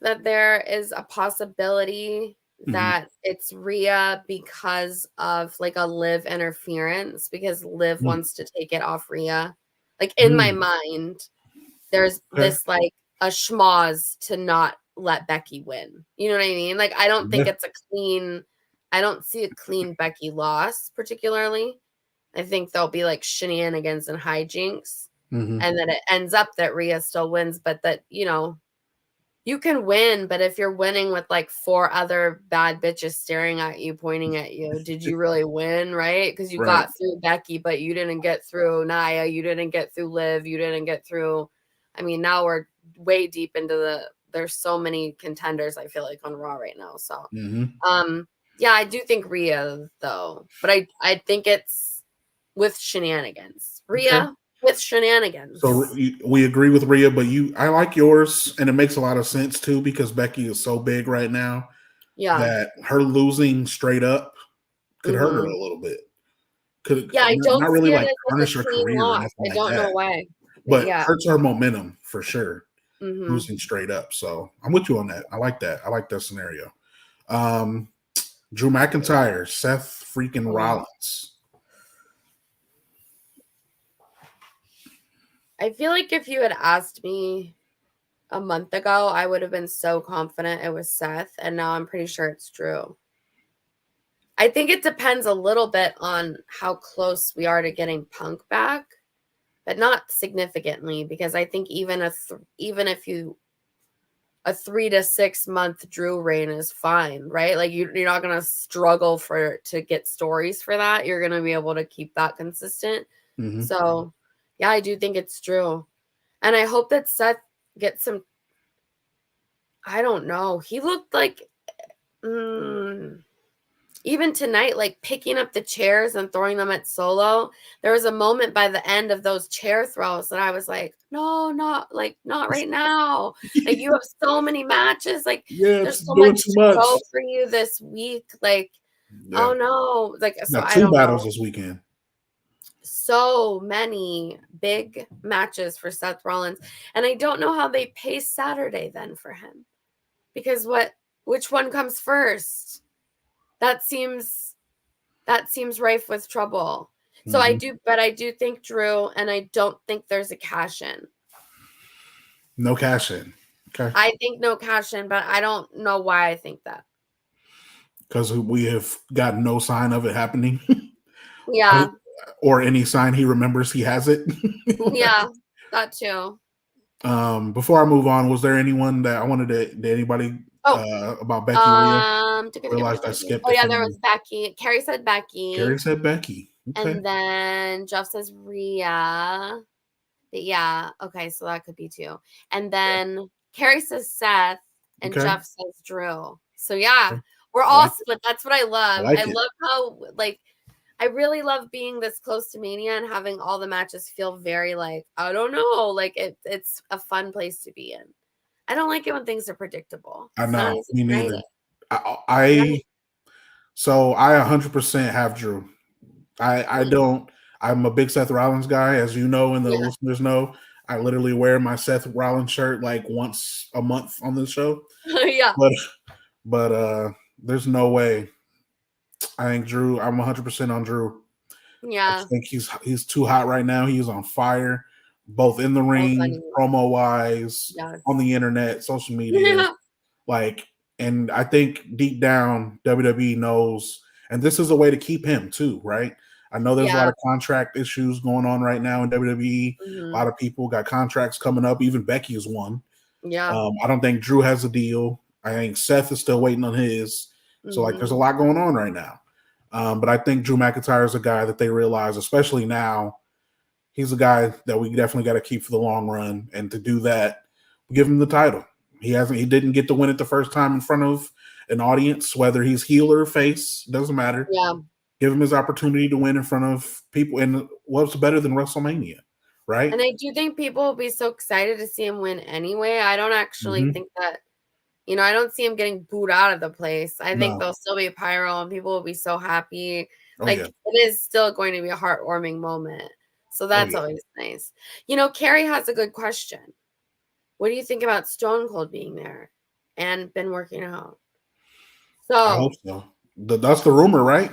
that there is a possibility that it's Rhea because of like a Liv interference, because Liv wants to take it off Rhea. Like in my mind, there's this like a schmoz to not let Becky win. You know what I mean? Like I don't think it's I don't see a clean Becky loss particularly. I think there'll be like shenanigans and hijinks. And then it ends up that Rhea still wins, but that, you know, you can win, but if you're winning with like 4 other bad bitches staring at you, pointing at you, did you really win, right? Because you got through Becky, but you didn't get through Nia, you didn't get through Liv, you didn't get through. I mean, now we're way deep into there's so many contenders, I feel like, on Raw right now. So yeah, I do think Rhea though, but I think it's with shenanigans. Rhea with shenanigans. So we agree with Rhea, but I like yours, and it makes a lot of sense too because Becky is so big right now that her losing straight up could hurt her a little bit. I don't not really see it like as like punish a her clean career or loss. nothing I like don't that, know why, but hurts her momentum for sure. Losing straight up, so I'm with you on that. I like that. I like that scenario. Drew McIntyre, Seth freaking Rollins. I feel like if you had asked me a month ago, I would have been so confident it was Seth, and now I'm pretty sure it's Drew. I think it depends a little bit on how close we are to getting Punk back, but not significantly, because I think even if a 3 to 6 month Drew reign is fine, right? Like you're not gonna struggle to get stories for that. You're gonna be able to keep that consistent. So yeah, I do think it's Drew. And I hope that Seth gets some. I don't know. He looked like even tonight, like picking up the chairs and throwing them at Solo. There was a moment by the end of those chair throws that I was like, no, not right now. Like you have so many matches. Like there's so much to go for you this week. Like, oh no. Like, so I don't know. 2 battles this weekend. So many big matches for Seth Rollins. And I don't know how they pace Saturday then for him. Because which one comes first? That seems rife with trouble. So I do think Drew, and I don't think there's a cash in. No cash in. Okay. I think no cash in, but I don't know why I think that. Because we have gotten no sign of it happening. Yeah. Or any sign he remembers he has it. Yeah, that too. Before I move on, was there anyone that I wanted to? Did anybody about Becky? Realized I skipped. Oh yeah, there was Becky. Carrie said Becky. Okay. And then Jeff says Rhea. Yeah. Okay, so that could be 2. And then Carrie says Seth, and Jeff says Drew. So yeah, we're all split. That's what I love. I love how I really love being this close to Mania and having all the matches feel very like, I don't know, like it's a fun place to be in. I don't like it when things are predictable. I know, me neither. So I 100% have Drew. I don't. I'm a big Seth Rollins guy, as you know, and the listeners know. I literally wear my Seth Rollins shirt like once a month on this show. Yeah. But there's no way. I think Drew. I'm 100% on Drew. Yeah. I think he's too hot right now. He's on fire, both in the ring, promo wise, on the internet, social media. And I think deep down, WWE knows, and this is a way to keep him too, right? I know there's a lot of contract issues going on right now in WWE. A lot of people got contracts coming up. Even Becky is one. Yeah. I don't think Drew has a deal. I think Seth is still waiting on his. So there's a lot going on right now. But I think Drew McIntyre is a guy that they realize, especially now, he's a guy that we definitely got to keep for the long run. And to do that, we give him the title. He didn't get to win it the first time in front of an audience, whether he's heel or face, doesn't matter. Yeah. Give him his opportunity to win in front of people. And what's better than WrestleMania, right? And I do think people will be so excited to see him win anyway. I don't actually think that, I don't see him getting booed out of the place. I think there'll still be pyro and people will be so happy. It is still going to be a heartwarming moment. So that's always nice. Carrie has a good question. What do you think about Stone Cold being there and been working out? So I hope so. That's the rumor, right?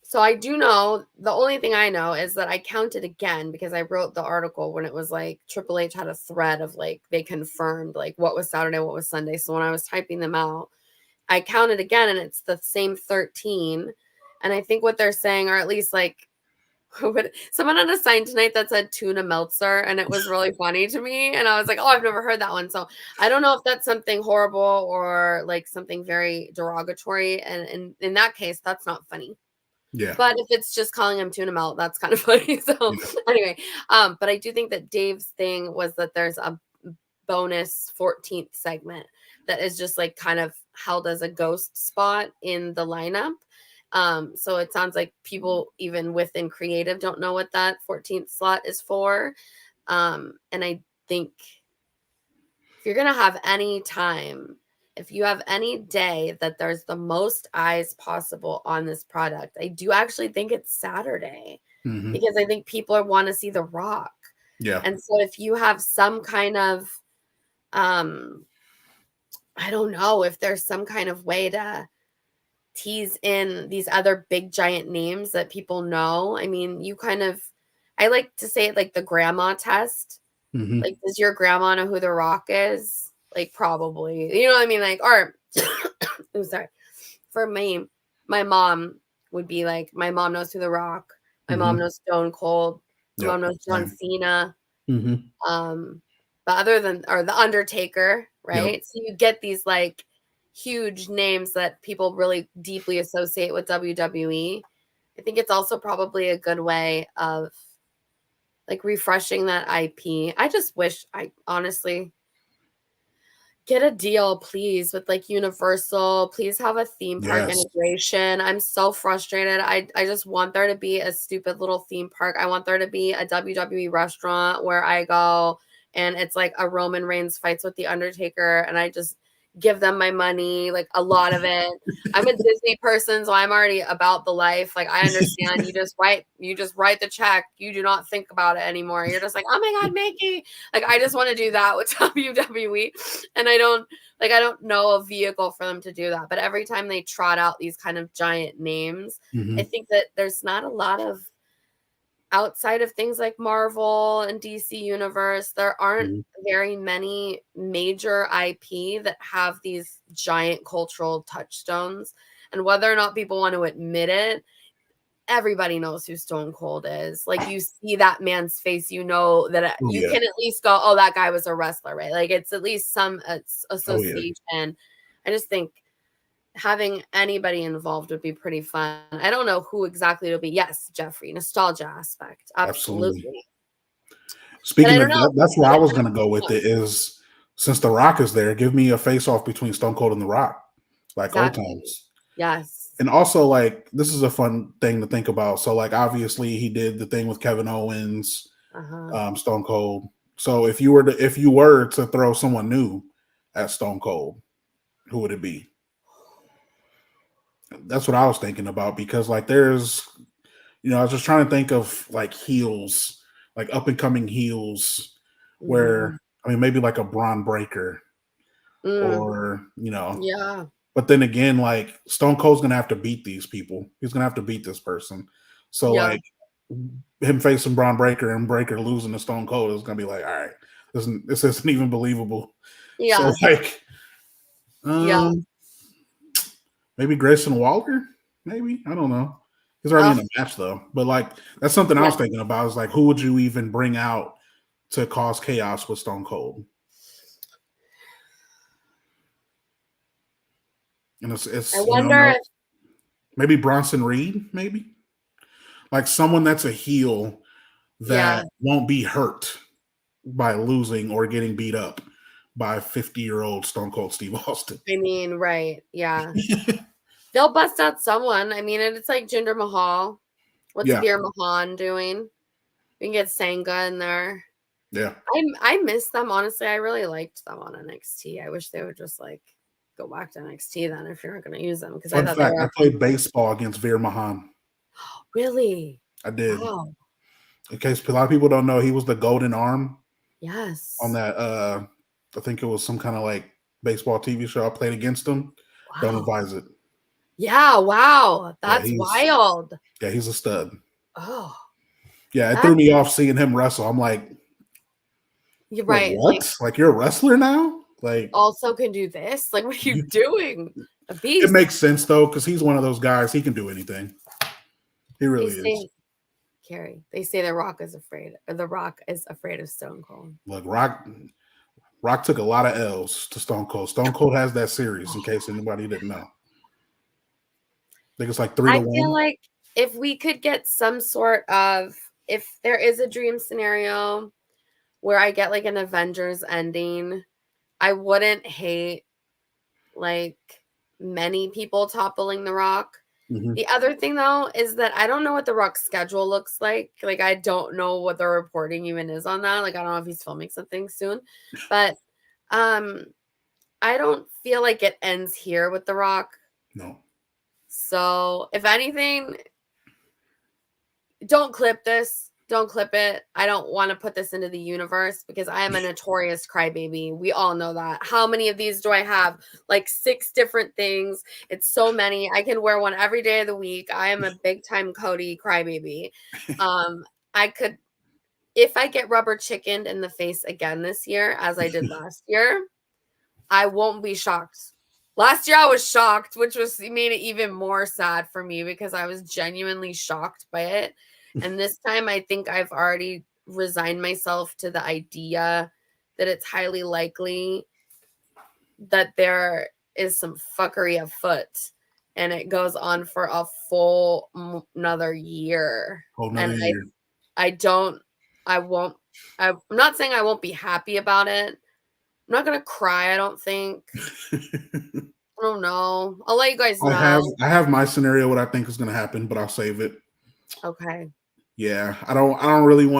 So I do know, the only thing I know is that I counted again because I wrote the article when it was like Triple H had a thread of like they confirmed like what was Saturday, what was Sunday. So when I was typing them out, I counted again and it's the same 13. And I think what they're saying, or at least like someone had a sign tonight that said Tuna Meltzer, and it was really funny to me. And I was like, oh, I've never heard that one. So I don't know if that's something horrible or like something very derogatory. And in that case, that's not funny. Yeah. But if it's just calling him Tuna Melt, that's kind of funny. So anyway, but I do think that Dave's thing was that there's a bonus 14th segment that is just like kind of held as a ghost spot in the lineup. So it sounds like people even within creative don't know what that 14th slot is for. And I think if you're going to have any time, if you have any day that there's the most eyes possible on this product, I do actually think it's Saturday because I think people want to see The Rock. Yeah. And so if you have some kind of, I don't know if there's some kind of way to tease in these other big giant names that people know. I mean, I like to say it like the grandma test. Like, does your grandma know who The Rock is? Like, probably. You know what I mean? Like, or, I'm sorry. For me, my mom would be like, my mom knows who The Rock. My mom knows Stone Cold. My mom knows John Cena. But other than, or The Undertaker, right? So you get these like huge names that people really deeply associate with WWE. I think it's also probably a good way of like refreshing that IP. I just wish I honestly get a deal, please, with like Universal. Please have a theme park integration. I'm so frustrated. I just want there to be a stupid little theme park. I want there to be a WWE restaurant where I go and it's like a Roman Reigns fights with the Undertaker and I just give them my money, like a lot of it. I'm a Disney person, so I'm already about the life. Like I understand you just write the check. You do not think about it anymore. You're just like, oh my God, Mickey. Like I just want to do that with WWE. And I don't know a vehicle for them to do that. But every time they trot out these kind of giant names, I think that there's not a lot of outside of things like Marvel and DC Universe, there aren't very many major IP that have these giant cultural touchstones. And whether or not people want to admit it, everybody knows who Stone Cold is. Like you see that man's face, you know that you can at least go, oh, that guy was a wrestler, right? Like it's at least some association. I just think having anybody involved would be pretty fun. I don't know who exactly it'll be. Yes, Jeffrey, nostalgia aspect. Absolutely. Speaking of that, that's where I was going to go with it is since The Rock is there, give me a face off between Stone Cold and The Rock, like old times. Yes. And also, like, this is a fun thing to think about. So, like, obviously, he did the thing with Kevin Owens, Stone Cold. So, if you were to throw someone new at Stone Cold, who would it be? That's what I was thinking about because, like, there's, I was just trying to think of like heels, like up and coming heels, where I mean, maybe like a Braun Breaker, or yeah. But then again, like Stone Cold's gonna have to beat these people. He's gonna have to beat this person. So like him facing Braun Breaker and Breaker losing to Stone Cold is gonna be like, all right, this isn't even believable. Yeah. So like, maybe Grayson Waller. Maybe I don't know. He's already in the match though. But like, that's something I was thinking about. Is like, who would you even bring out to cause chaos with Stone Cold? And it's I wonder if Maybe Bronson Reed, maybe? Like someone that's a heel that won't be hurt by losing or getting beat up by 50-year-old Stone Cold Steve Austin. I mean, right. Yeah. They'll bust out someone. I mean, it's like Jinder Mahal. What's Veer Mahan doing? We can get Sangha in there. Yeah. I miss them, honestly. I really liked them on NXT. I wish they would just like go back to NXT then if you're not going to use them. Because I thought I played baseball against Veer Mahan. Really? I did. Wow. In case a lot of people don't know, he was the golden arm. Yes. On that, I think it was some kind of like baseball TV show. I played against him. Wow. Don't advise it. Yeah, wow. That's wild. Yeah, he's a stud. Oh. Yeah, it threw me off seeing him wrestle. I'm like, you're right. What? Like you're a wrestler now? Like also can do this? Like, what are you doing? A beast. It makes sense though, because he's one of those guys. He can do anything. He really is. Carrie, they say The Rock is afraid of Stone Cold. Look, Rock took a lot of L's to Stone Cold. Stone Cold has that series, in case anybody didn't know. I think it's like 3-1. I feel like if we could get some sort of, if there is a dream scenario where I get like an Avengers ending, I wouldn't hate like many people toppling The Rock. Mm-hmm. The other thing though is that I don't know what The Rock's schedule looks like. Like I don't know what the reporting even is on that. Like I don't know if he's filming something soon, but I don't feel like it ends here with The Rock. No. So if anything, don't clip this. Don't clip it. I don't want to put this into the universe because I am a notorious crybaby. We all know that. How many of these do I have? Like 6 different things. It's so many. I can wear one every day of the week. I am a big time Cody crybaby. I could, if I get rubber chickened in the face again this year, as I did last year, I won't be shocked. Last year I was shocked, which made it even more sad for me because I was genuinely shocked by it. And this time I think I've already resigned myself to the idea that it's highly likely that there is some fuckery afoot and it goes on for a full another year. I'm not saying I won't be happy about it. I'm not gonna cry, I don't think. I don't know. I'll let you guys know. I have my scenario what I think is gonna happen, but I'll save it. Okay. Yeah, I really don't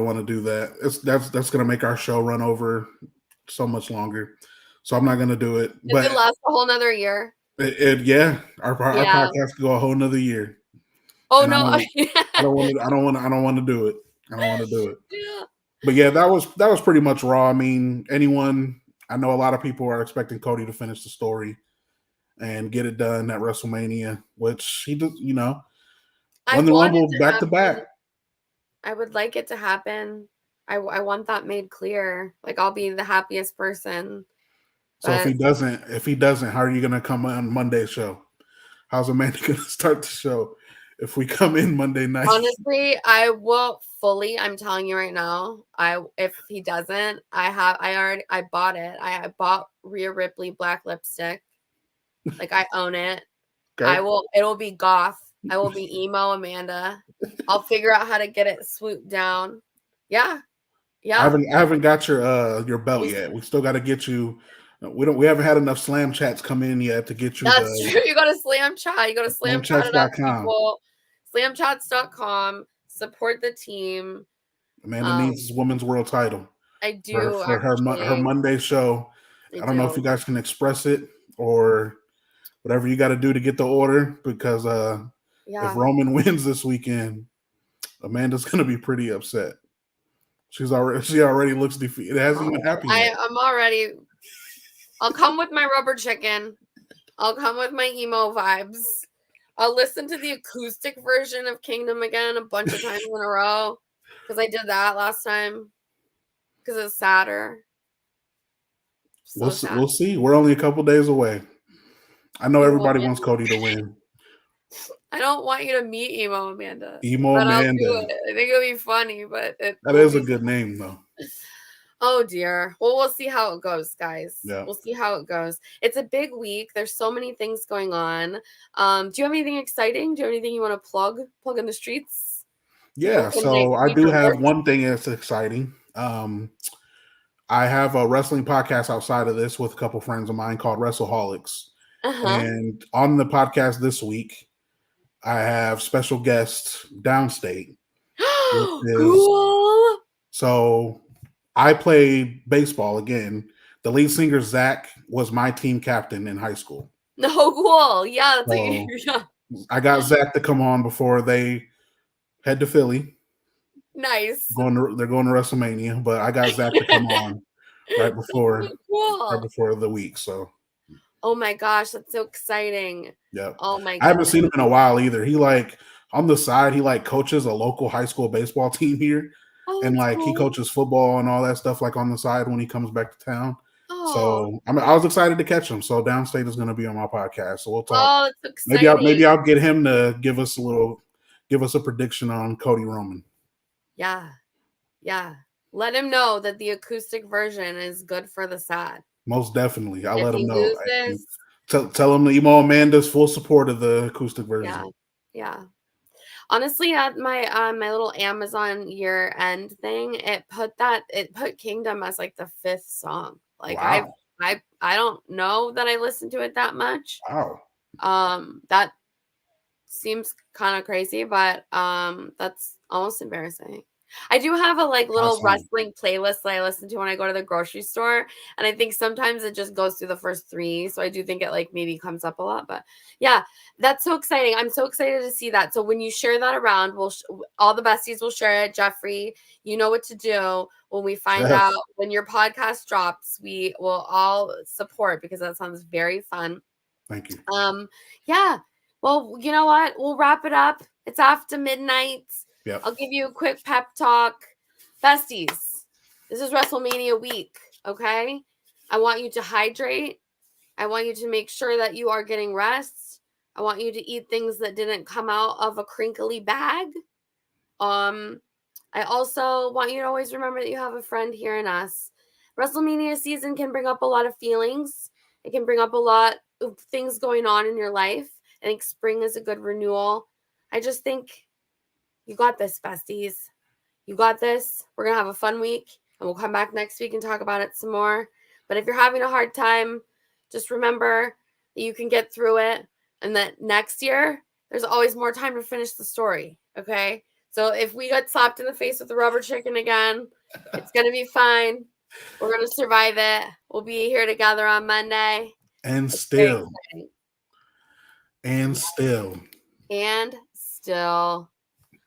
want to do that. That's gonna make our show run over so much longer. So I'm not gonna do it. But it lasts a whole nother year. Our podcast could go a whole nother year. Oh and no, I don't want to do it. I don't want to do it. Yeah. But yeah, that was pretty much Raw. I mean, I know a lot of people are expecting Cody to finish the story and get it done at WrestleMania, which he does, won the Rumble back to back. I would like it to happen. I want that made clear. Like I'll be the happiest person. So if he doesn't, how are you going to come on Monday's show? How's Amanda going to start the show if we come in Monday night? Honestly, I will fully. I'm telling you right now. If he doesn't, I bought it. I bought Rhea Ripley black lipstick. Like I own it. Okay. It'll be goth. I will be emo Amanda. I'll figure out how to get it swooped down. Yeah. Yeah. I haven't got your belt yet. We still got to get you. We haven't had enough slam chats come in yet to get you. That's true. You go to Slam Chat. You go to slamchats.com. Slamchats.com. Support the team. Amanda needs his women's world title. I do for her Monday show. I don't know if you guys can express it or whatever you got to do to get the order, because if Roman wins this weekend, Amanda's going to be pretty upset. She already looks defeated. It hasn't even happened yet. I'll come with my rubber chicken. I'll come with my emo vibes. I'll listen to the acoustic version of Kingdom again a bunch of times in a row because I did that last time because it's sadder. We'll see. We're only a couple days away. I know everybody wants Cody to win. I don't want you to meet Emo Amanda. Emo Amanda. I think it'll be funny, but that is a good name, though. Oh dear. Well, we'll see how it goes, guys. Yeah. We'll see how it goes. It's a big week. There's so many things going on. Do you have anything exciting? Do you have anything you want to plug in the streets? Yeah. So I do have one thing that's exciting. I have a wrestling podcast outside of this with a couple friends of mine called WrestleHolics. And on the podcast this week, I have special guest Downstate. Cool. So I play baseball again. The lead singer, Zach, was my team captain in high school. No, cool. Yeah. I got Zach to come on before they head to Philly. Nice. They're going to WrestleMania, but I got Zach to come on right before the week. So, oh my gosh, that's so exciting. Yeah. Oh my I haven't seen him in a while either. He on the side, he coaches a local high school baseball team here. And cool. He coaches football and all that stuff on the side when he comes back to town. Oh. So I was excited to catch him. So Downstate is going to be on my podcast. So we'll talk. Oh, it's exciting. Maybe I'll get him to give us a prediction on Cody Roman. Yeah. Yeah. Let him know that the acoustic version is good for the sad. Most definitely. I'll let him know. Tell him Emo Amanda's full support of the acoustic version. Yeah. Honestly, at my my little Amazon year-end thing, it put Kingdom as the 5th song. Wow. I don't know that I listened to it that much. Wow. That seems kind of crazy, but that's almost embarrassing. I do have a little wrestling playlist that I listen to when I go to the grocery store, and I think sometimes it just goes through the first 3, so I do think it maybe comes up a lot. But yeah, that's so exciting. I'm so excited to see that. So when you share that around, all the besties will share it. Jeffrey, you know what to do when we find out when your podcast drops. We will all support because that sounds very fun. Thank you. Yeah. Well, you know what? We'll wrap it up. It's after midnight. Yep. I'll give you a quick pep talk. Besties, this is WrestleMania week, okay? I want you to hydrate. I want you to make sure that you are getting rest. I want you to eat things that didn't come out of a crinkly bag. I also want you to always remember that you have a friend here in us. WrestleMania season can bring up a lot of feelings. It can bring up a lot of things going on in your life. I think spring is a good renewal. I just think you got this, besties. You got this. We're going to have a fun week, and we'll come back next week and talk about it some more. But if you're having a hard time, just remember that you can get through it, and that next year, there's always more time to finish the story, okay? So if we got slapped in the face with the rubber chicken again, it's going to be fine. We're going to survive it. We'll be here together on Monday. And still.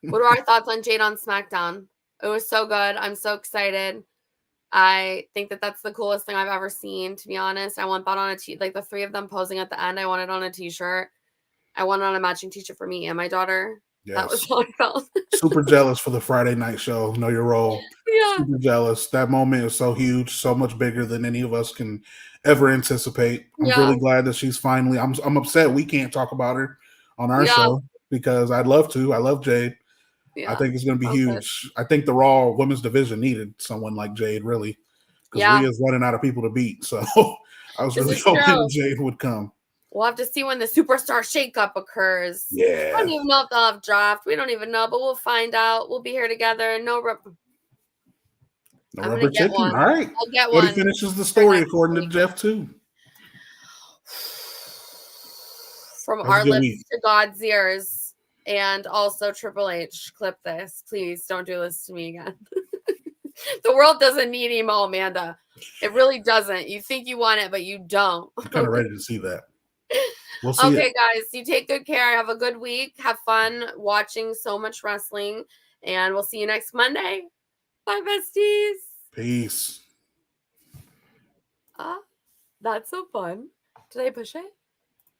What are our thoughts on Jade on SmackDown? It was so good. I'm so excited. I think that that's the coolest thing I've ever seen, to be honest. I want that on a the 3 of them posing at the end. I want it on a t-shirt. I want it on a matching t-shirt for me and my daughter. Yes. That was how I felt. Super jealous for the Friday night show. Know Your Role. Yeah. Super jealous. That moment is so huge, so much bigger than any of us can ever anticipate. I'm really glad that she's finally. I'm upset we can't talk about her on our show because I'd love to. I love Jade. Yeah, I think it's going to be huge. I think the Raw women's division needed someone like Jade, really, because Rhea's running out of people to beat. So I was really hoping Jade would come. We'll have to see when the superstar shakeup occurs. Yeah. I don't even know if they'll have draft. We don't even know, but we'll find out. We'll be here together. No rubber chicken. All right. I'll get one. He finishes the story according to Jeff too. From our lips to God's ears, and also Triple H. Clip this, please. Don't do this to me again. The world doesn't need Emo Amanda. It really doesn't. You think you want it, but you don't. I'm kind of ready to see that. We'll see. Okay, guys, you take good care. Have a good week. Have fun watching so much wrestling, and we'll see you next Monday. Bye, besties. Peace. That's so fun. Did I push it?